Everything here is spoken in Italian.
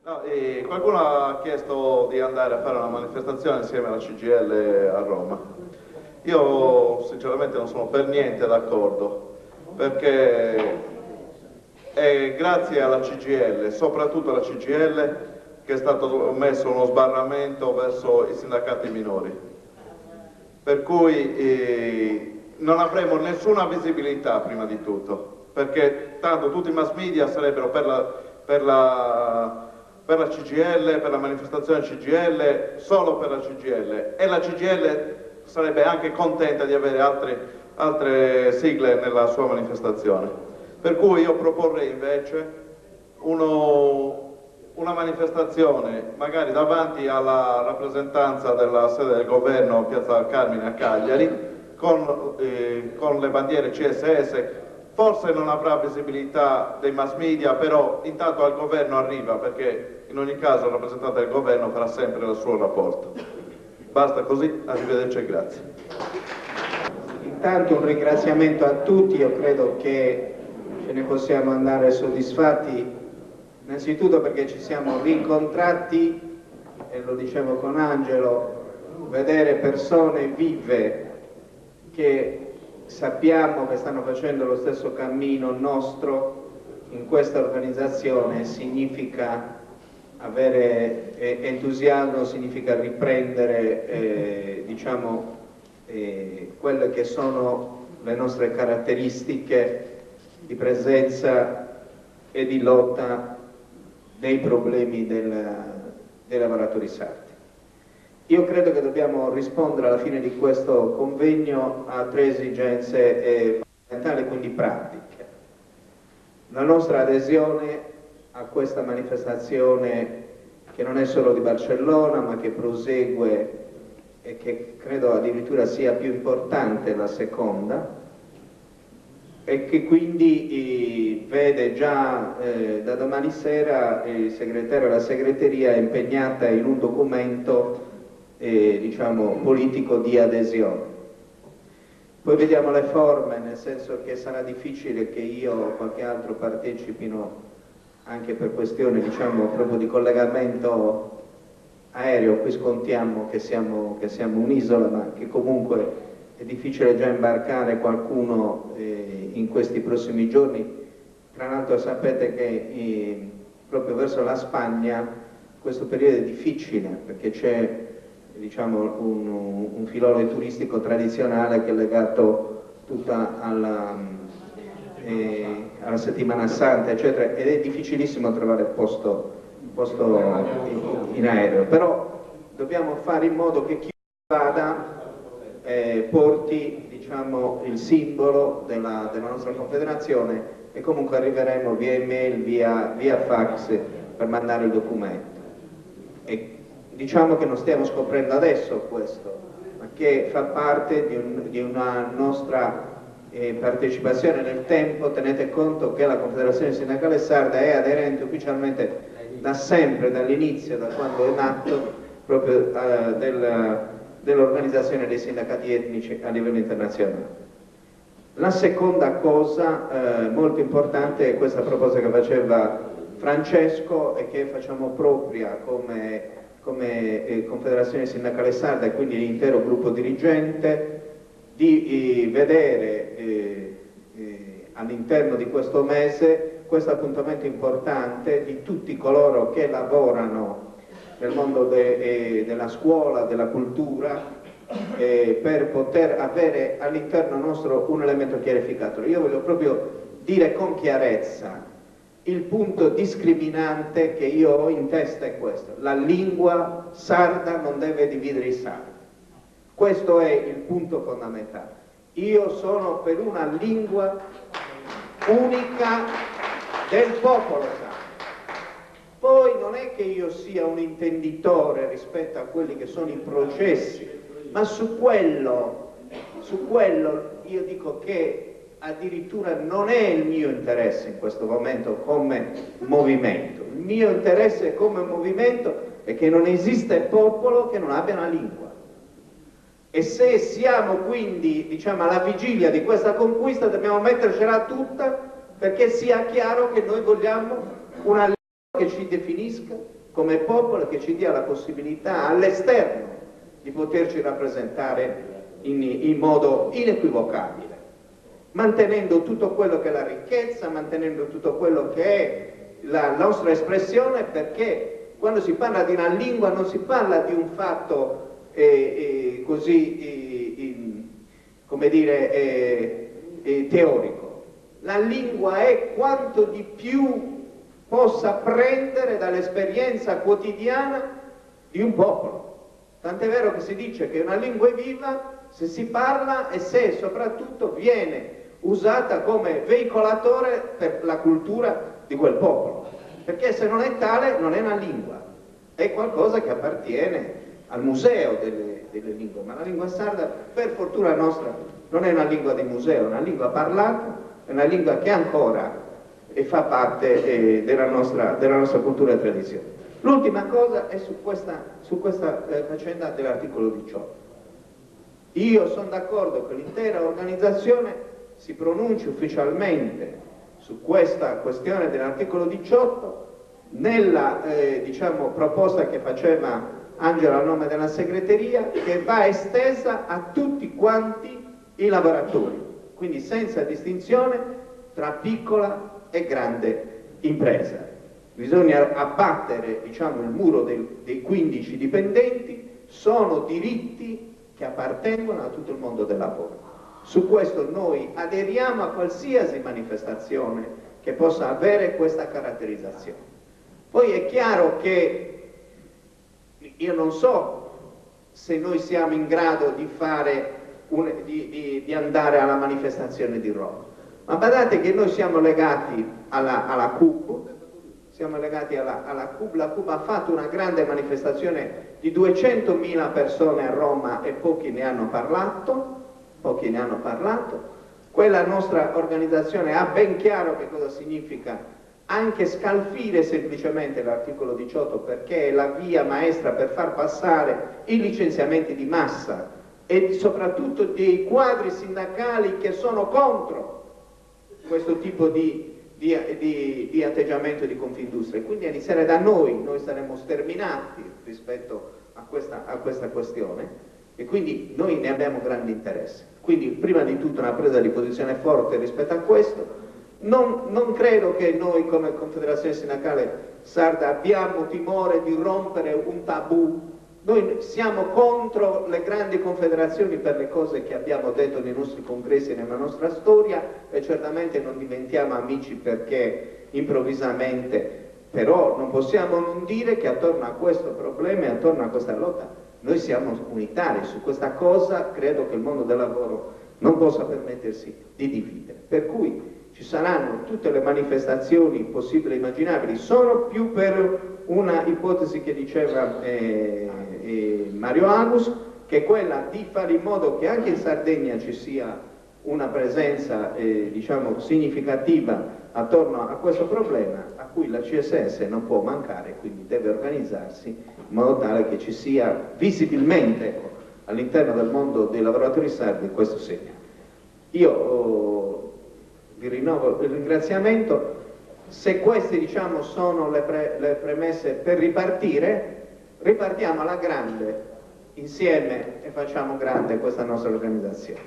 No, qualcuno ha chiesto di andare a fare una manifestazione insieme alla CGIL a Roma. Io sinceramente non sono per niente d'accordo, perché è grazie alla CGIL, soprattutto alla CGIL, che è stato messo uno sbarramento verso i sindacati minori. Per cui non avremo nessuna visibilità prima di tutto, perché tanto tutti i mass media sarebbero per la CGIL, per la manifestazione CGIL, solo per la CGIL, e la CGIL sarebbe anche contenta di avere altre sigle nella sua manifestazione. Per cui io proporrei invece una manifestazione magari davanti alla rappresentanza della sede del governo a Piazza Carmine a Cagliari con le bandiere CSS. Forse non avrà visibilità dei mass media, però intanto al governo arriva, perché in ogni caso il rappresentante del governo farà sempre il suo rapporto. Basta così, arrivederci e grazie. Intanto un ringraziamento a tutti, io credo che ce ne possiamo andare soddisfatti, innanzitutto perché ci siamo rincontrati, e lo dicevo con Angelo, vedere persone vive che sappiamo che stanno facendo lo stesso cammino nostro in questa organizzazione significa avere entusiasmo, significa riprendere quelle che sono le nostre caratteristiche di presenza e di lotta dei problemi dei lavoratori sardi. Io credo che dobbiamo rispondere alla fine di questo convegno a tre esigenze fondamentali, quindi pratiche. La nostra adesione a questa manifestazione, che non è solo di Barcellona, ma che prosegue e che credo addirittura sia più importante la seconda, e che quindi vede già da domani sera il segretario e la segreteria impegnata in un documento politico di adesione. Poi vediamo le forme, nel senso che sarà difficile che io o qualche altro partecipino anche per questioni proprio di collegamento aereo. Qui scontiamo che siamo un'isola, ma che comunque è difficile già imbarcare qualcuno in questi prossimi giorni. Tra l'altro sapete che proprio verso la Spagna questo periodo è difficile, perché c'è un filone turistico tradizionale che è legato tutta alla settimana santa, eccetera, ed è difficilissimo trovare posto in aereo. Però dobbiamo fare in modo che chi vada porti il simbolo della nostra confederazione, e comunque arriveremo via email, via fax per mandare il documento. E diciamo che non stiamo scoprendo adesso questo, ma che fa parte di una nostra partecipazione nel tempo. Tenete conto che la Confederazione Sindacale Sarda è aderente ufficialmente da sempre, dall'inizio, da quando è nato, proprio dell'organizzazione dei sindacati etnici a livello internazionale. La seconda cosa molto importante è questa proposta che faceva Francesco e che facciamo propria come Confederazione Sindacale Sarda, e quindi l'intero gruppo dirigente, di vedere all'interno di questo mese questo appuntamento importante di tutti coloro che lavorano nel mondo della scuola, della cultura, per poter avere all'interno nostro un elemento chiarificatore. Io voglio proprio dire con chiarezza: il punto discriminante che io ho in testa è questo: la lingua sarda non deve dividere i sardi. Questo è il punto fondamentale. Io sono per una lingua unica del popolo sardo. Poi non è che io sia un intenditore rispetto a quelli che sono i processi, ma su quello io dico che addirittura non è il mio interesse in questo momento come movimento. Il mio interesse come movimento è che non esiste popolo che non abbia una lingua. E se siamo quindi, alla vigilia di questa conquista, dobbiamo mettercela tutta, perché sia chiaro che noi vogliamo una lingua. che ci definisca come popolo, che ci dia la possibilità all'esterno di poterci rappresentare in modo inequivocabile, mantenendo tutto quello che è la ricchezza, mantenendo tutto quello che è la nostra espressione, perché quando si parla di una lingua non si parla di un fatto come dire, teorico. La lingua è quanto di più possa prendere dall'esperienza quotidiana di un popolo. Tant'è vero che si dice che una lingua è viva se si parla e se soprattutto viene usata come veicolatore per la cultura di quel popolo, perché se non è tale non è una lingua, è qualcosa che appartiene al museo delle lingue, ma la lingua sarda per fortuna nostra non è una lingua di museo, è una lingua parlata, è una lingua che ancora fa parte della nostra cultura e tradizione. L'ultima cosa è su questa faccenda dell'articolo 18. Io sono d'accordo che l'intera organizzazione si pronunci ufficialmente su questa questione dell'articolo 18 nella proposta che faceva Angela a nome della segreteria, che va estesa a tutti quanti i lavoratori, quindi senza distinzione tra piccola e grande impresa. Bisogna abbattere il muro dei 15 dipendenti, sono diritti che appartengono a tutto il mondo del lavoro. Su questo noi aderiamo a qualsiasi manifestazione che possa avere questa caratterizzazione. Poi è chiaro che io non so se noi siamo in grado di andare alla manifestazione di Roma, ma badate che noi siamo legati alla CUB, la CUB ha fatto una grande manifestazione di 200.000 persone a Roma e pochi ne hanno parlato. Quella nostra organizzazione ha ben chiaro che cosa significa anche scalfire semplicemente l'articolo 18, perché è la via maestra per far passare i licenziamenti di massa e soprattutto dei quadri sindacali che sono contro questo tipo di atteggiamento di Confindustria. Quindi a iniziare da noi saremo sterminati rispetto a questa questione, e quindi noi ne abbiamo grande interesse. Quindi prima di tutto una presa di posizione forte rispetto a questo. Non credo che noi come Confederazione Sindacale Sarda abbiamo timore di rompere un tabù. Noi siamo contro le grandi confederazioni per le cose che abbiamo detto nei nostri congressi e nella nostra storia, e certamente non diventiamo amici perché improvvisamente, però non possiamo non dire che attorno a questo problema e attorno a questa lotta noi siamo unitari. Su questa cosa credo che il mondo del lavoro non possa permettersi di dividere, per cui ci saranno tutte le manifestazioni possibili e immaginabili. Sono più per una ipotesi che diceva Mario Agus, che è quella di fare in modo che anche in Sardegna ci sia una presenza significativa attorno a questo problema, a cui la CSS non può mancare, quindi deve organizzarsi in modo tale che ci sia visibilmente all'interno del mondo dei lavoratori sardi questo segno. Io vi rinnovo il ringraziamento. Se queste sono le premesse per ripartiamo alla grande insieme e facciamo grande questa nostra organizzazione.